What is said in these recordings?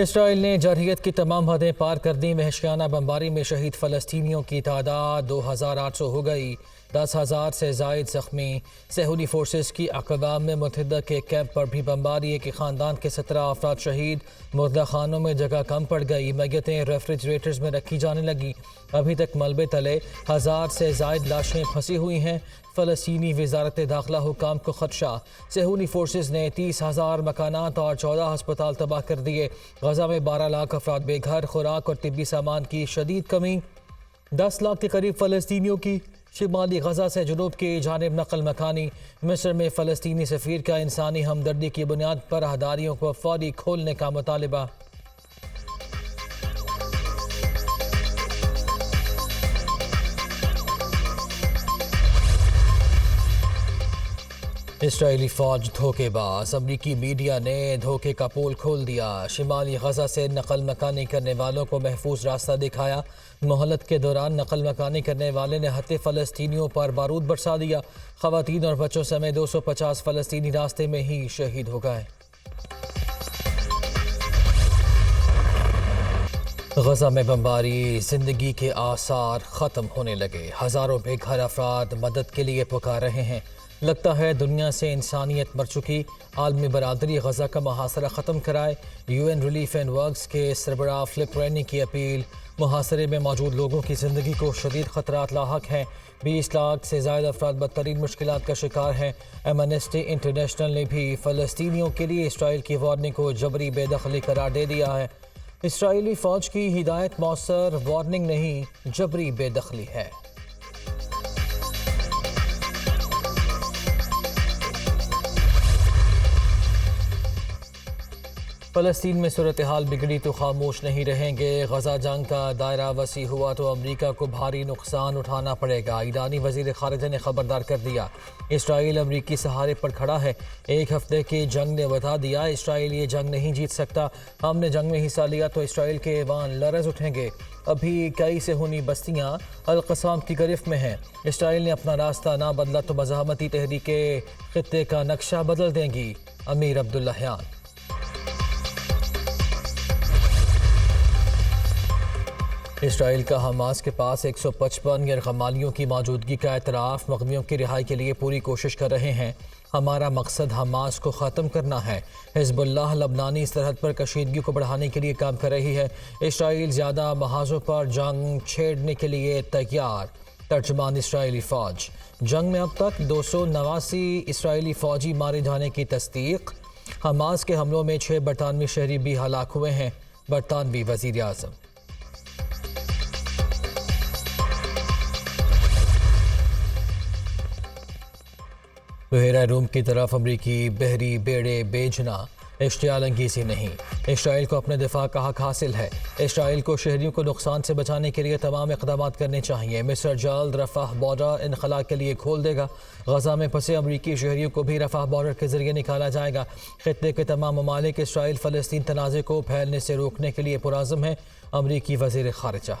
اسرائیل نے جرحیت کی تمام حدیں پار کر دیں۔ وحشیانہ بمباری میں شہید فلسطینیوں کی تعداد 2800 ہو گئی، 10,000 سے زائد زخمی۔ صہیونی فورسز کی اقوام متحدہ کے کیمپ پر بھی بمباری، ایک خاندان کے 17 افراد شہید۔ مردہ خانوں میں جگہ کم پڑ گئی، میتیں ریفریجریٹرز میں رکھی جانے لگی۔ ابھی تک ملبے تلے 1000 سے زائد لاشیں پھنسی ہوئی ہیں۔ فلسطینی وزارت داخلہ حکام کو خدشہ، صہیونی فورسز نے 30,000 مکانات اور 14 ہسپتال تباہ کر دیے۔ غزہ میں 12 لاکھ افراد بے گھر، خوراک اور طبی سامان کی شدید کمی۔ 10 لاکھ کے قریب فلسطینیوں کی شمالی غزہ سے جنوب کی جانب نقل مکانی۔ مصر میں فلسطینی سفیر کا انسانی ہمدردی کی بنیاد پر راہداریوں کو فوری کھولنے کا مطالبہ۔ اسرائیلی فوج دھوکے باز، امریکی میڈیا نے دھوکے کا پول کھول دیا۔ شمالی غزہ سے نقل مکانی کرنے والوں کو محفوظ راستہ دکھایا۔ مہلت کے دوران نقل مکانی کرنے والے نے ہتے فلسطینیوں پر بارود برسا دیا۔ خواتین اور بچوں سمیت 250 فلسطینی راستے میں ہی شہید ہو گئے۔ غزہ میں بمباری، زندگی کے آثار ختم ہونے لگے۔ ہزاروں بے گھر افراد مدد کے لیے پکار رہے ہیں۔ لگتا ہے دنیا سے انسانیت مر چکی۔ عالمی برادری غزہ کا محاصرہ ختم کرائے۔ UN ریلیف اینڈ ورکس کے سربراہ فلپ رینی کی اپیل۔ محاصرے میں موجود لوگوں کی زندگی کو شدید خطرات لاحق ہیں۔ 20 لاکھ سے زائد افراد بدترین مشکلات کا شکار ہیں۔ ایمنسٹی انٹرنیشنل نے بھی فلسطینیوں کے لیے اسرائیل کی وارننگ کو جبری بے دخلی قرار دے دیا ہے۔ اسرائیلی فوج کی ہدایت مؤثر وارننگ نہیں، جبری بے دخلی ہے۔ فلسطین میں صورتحال بگڑی تو خاموش نہیں رہیں گے۔ غزہ جنگ کا دائرہ وسیع ہوا تو امریکہ کو بھاری نقصان اٹھانا پڑے گا۔ ایرانی وزیر خارجہ نے خبردار کر دیا، اسرائیل امریکی سہارے پر کھڑا ہے۔ ایک ہفتے کی جنگ نے بتا دیا، اسرائیل یہ جنگ نہیں جیت سکتا۔ ہم نے جنگ میں حصہ لیا تو اسرائیل کے ایوان لرز اٹھیں گے۔ ابھی کئی صہیونی بستیاں القصام کی گرفت میں ہیں۔ اسرائیل نے اپنا راستہ نہ بدلا تو مزاحمتی تحریکیں خطے کا نقشہ بدل دیں گی۔ امیر عبداللہیان۔ اسرائیل کا حماس کے پاس 155 یرغمالیوں کی موجودگی کا اعتراف۔ مغویوں کی رہائی کے لیے پوری کوشش کر رہے ہیں۔ ہمارا مقصد حماس کو ختم کرنا ہے۔ حزب اللہ لبنانی سرحد پر کشیدگی کو بڑھانے کے لیے کام کر رہی ہے۔ اسرائیل زیادہ محاذوں پر جنگ چھیڑنے کے لیے تیار۔ ترجمان اسرائیلی فوج، جنگ میں اب تک 289 اسرائیلی فوجی مارے جانے کی تصدیق۔ حماس کے حملوں میں 6 برطانوی شہری بھی ہلاک ہوئے ہیں۔ برطانوی وزیر اعظم۔ بحیرہ روم کی طرف امریکی بحری بیڑے بھیجنا اشتعال انگیزی نہیں، اسرائیل کو اپنے دفاع کا حق حاصل ہے۔ اسرائیل کو شہریوں کو نقصان سے بچانے کے لیے تمام اقدامات کرنے چاہیے۔ مصر جلد رفح بارڈر انخلا کے لیے کھول دے گا۔ غزہ میں پھنسے امریکی شہریوں کو بھی رفح بارڈر کے ذریعے نکالا جائے گا۔ خطے کے تمام ممالک اسرائیل فلسطین تنازع کو پھیلنے سے روکنے کے لیے پرعزم ہیں۔ امریکی وزیر خارجہ۔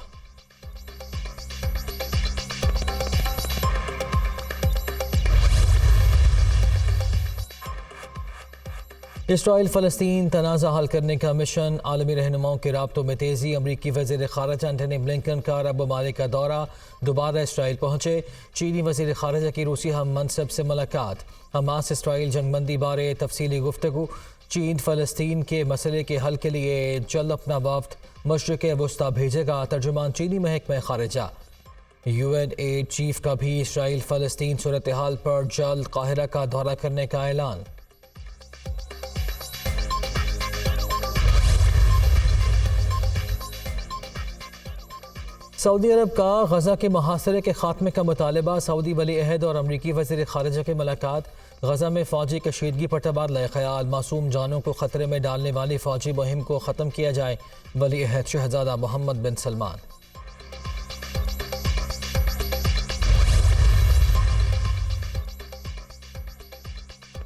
اسرائیل فلسطین تنازع حل کرنے کا مشن، عالمی رہنماؤں کے رابطوں میں تیزی۔ امریکی وزیر خارجہ انٹونی بلنکن کا عرب ممالک کا دورہ، دوبارہ اسرائیل پہنچے۔ چینی وزیر خارجہ کی روسی ہم منصب سے ملاقات۔ حماس اسرائیل جنگ بندی بارے تفصیلی گفتگو۔ چین فلسطین کے مسئلے کے حل کے لیے جلد اپنا وفد مشرق وسطیٰ بھیجے گا۔ ترجمان چینی محکمہ خارجہ۔ UN ایڈ چیف کا بھی اسرائیل فلسطین صورتحال پر جلد قاہرہ کا دورہ کرنے کا اعلان۔ سعودی عرب کا غزہ کے محاصرے کے خاتمے کا مطالبہ، سعودی ولی عہد اور امریکی وزیر خارجہ کی ملاقات۔ غزہ میں فوجی کشیدگی پر تبادلہ خیال، معصوم جانوں کو خطرے میں ڈالنے والی فوجی مہم کو ختم کیا جائے، ولی عہد شہزادہ محمد بن سلمان۔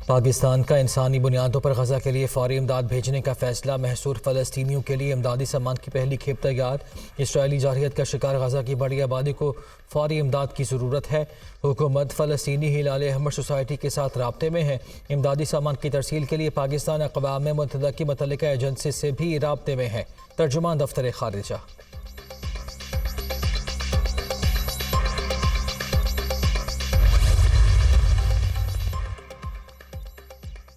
پاکستان کا انسانی بنیادوں پر غزہ کے لیے فوری امداد بھیجنے کا فیصلہ، محصور فلسطینیوں کے لیے امدادی سامان کی پہلی کھیپ تیار۔ اسرائیلی جارحیت کا شکار غزہ کی بڑی آبادی کو فوری امداد کی ضرورت ہے۔ حکومت فلسطینی ہلال احمر سوسائٹی کے ساتھ رابطے میں ہے۔ امدادی سامان کی ترسیل کے لیے پاکستان اقوام متحدہ کی متعلقہ ایجنسی سے بھی رابطے میں ہے۔ ترجمان دفتر خارجہ۔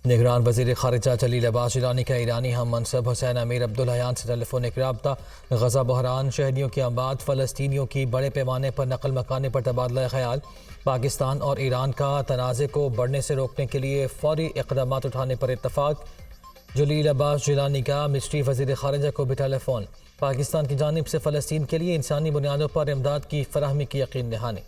نگران وزیر خارجہ جلیل عباس جیلانی کا ایرانی ہم منصب حسین امیر عبدالحیان سے ٹیلی فونک رابطہ۔ غزہ بحران، شہریوں کی اموات، فلسطینیوں کی بڑے پیمانے پر نقل مکانی پر تبادلہ خیال۔ پاکستان اور ایران کا تنازع کو بڑھنے سے روکنے کے لیے فوری اقدامات اٹھانے پر اتفاق۔ جلیل عباس جیلانی کا مصری وزیر خارجہ کو بھی ٹیلی فون۔ پاکستان کی جانب سے فلسطین کے لیے انسانی بنیادوں پر امداد کی فراہمی کی یقین دہانی۔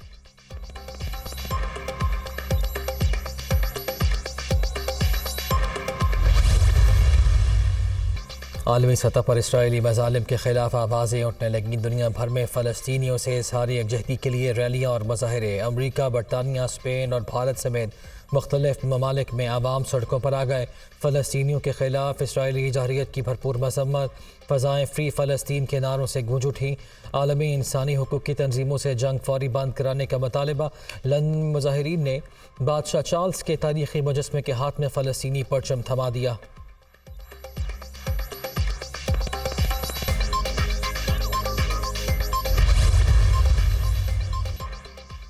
عالمی سطح پر اسرائیلی مظالم کے خلاف آوازیں اٹھنے لگیں۔ دنیا بھر میں فلسطینیوں سے اظہار یکجہتی کے لیے ریلیاں اور مظاہرے۔ امریکہ، برطانیہ، اسپین اور بھارت سمیت مختلف ممالک میں عوام سڑکوں پر آ گئے۔ فلسطینیوں کے خلاف اسرائیلی جارحیت کی بھرپور مذمت، فضائیں فری فلسطین کے نعروں سے گونج اٹھیں۔ عالمی انسانی حقوق کی تنظیموں سے جنگ فوری بند کرانے کا مطالبہ۔ لندن مظاہرین نے بادشاہ چارلس کے تاریخی مجسمے کے ہاتھ میں فلسطینی پرچم تھما دیا۔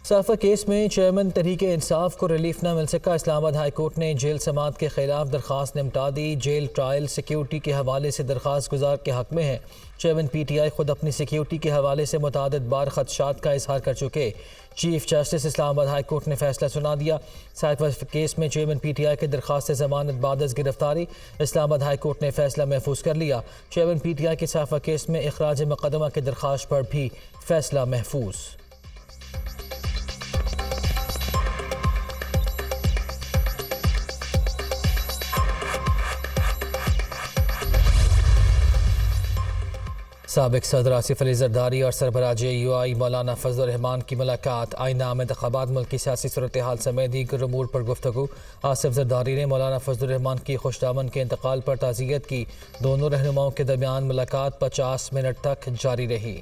سافا کیس میں چیئرمین تحریک انصاف کو ریلیف نہ مل سکا۔ اسلام آباد ہائی کورٹ نے جیل سماعت کے خلاف درخواست نمٹا دی۔ جیل ٹرائل سیکیورٹی کے حوالے سے درخواست گزار کے حق میں ہے۔ چیئرمین پی ٹی آئی خود اپنی سیکیورٹی کے حوالے سے متعدد بار خدشات کا اظہار کر چکے۔ چیف جسٹس اسلام آباد ہائی کورٹ نے فیصلہ سنا دیا۔ سافا کیس میں چیئرمین پی ٹی آئی کی درخواست ضمانت بعد از گرفتاری، اسلام آباد ہائی کورٹ نے فیصلہ محفوظ کر لیا۔ چیئرمین پی ٹی آئی کی سافا کیس میں اخراج مقدمہ کی درخواست پر بھی فیصلہ محفوظ۔ سابق صدر آصف علی زرداری اور سربراہ جے یو آئی مولانا فضل الرحمان کی ملاقات۔ آئندہ عام انتخابات، ملک کی سیاسی صورتحال سمیت دیگر امور پر گفتگو۔ آصف زرداری نے مولانا فضل الرحمان کی خوش دامن کے انتقال پر تعزیت کی۔ دونوں رہنماؤں کے درمیان ملاقات 50 منٹ تک جاری رہی۔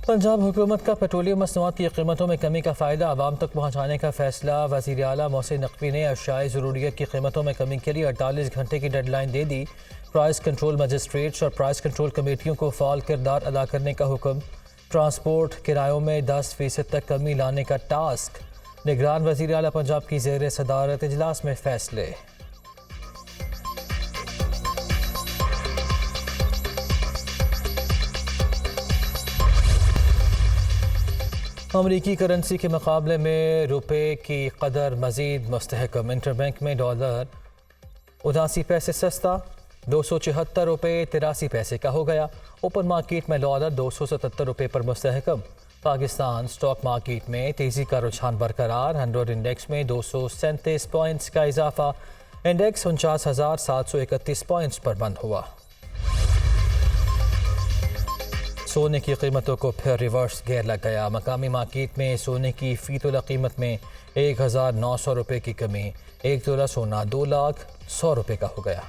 پنجاب حکومت کا پیٹرولیم مصنوعات کی قیمتوں میں کمی کا فائدہ عوام تک پہنچانے کا فیصلہ۔ وزیر اعلیٰ محسن نقوی نے اشیائے ضروریات کی قیمتوں میں کمی کے لیے 48 گھنٹے کی ڈیڈ لائن دے دی۔ پرائس کنٹرول مجسٹریٹس اور پرائس کنٹرول کمیٹیوں کو فعال کردار ادا کرنے کا حکم۔ ٹرانسپورٹ کرایوں میں 10% تک کمی لانے کا ٹاسک۔ نگران وزیر اعلیٰ پنجاب کی زیر صدارت اجلاس میں فیصلے۔ امریکی کرنسی کے مقابلے میں روپے کی قدر مزید مستحکم۔ انٹر بینک میں ڈالر 79 پیسے سستا، 274 روپے 83 پیسے کا ہو گیا۔ اوپن مارکیٹ میں ڈالر 277 روپے پر مستحکم۔ پاکستان سٹاک مارکیٹ میں تیزی کا رجحان برقرار۔ 100 انڈیکس میں 237 پوائنٹس کا اضافہ۔ انڈیکس 49,731 پوائنٹس پر بند ہوا۔ سونے کی قیمتوں کو پھر ریورس گیئر لگ گیا۔ مقامی مارکیٹ میں سونے کی فی تولہ قیمت میں 1,900 روپے کی کمی۔ 1 تولہ سونا 2,100,000 روپے کا ہو گیا۔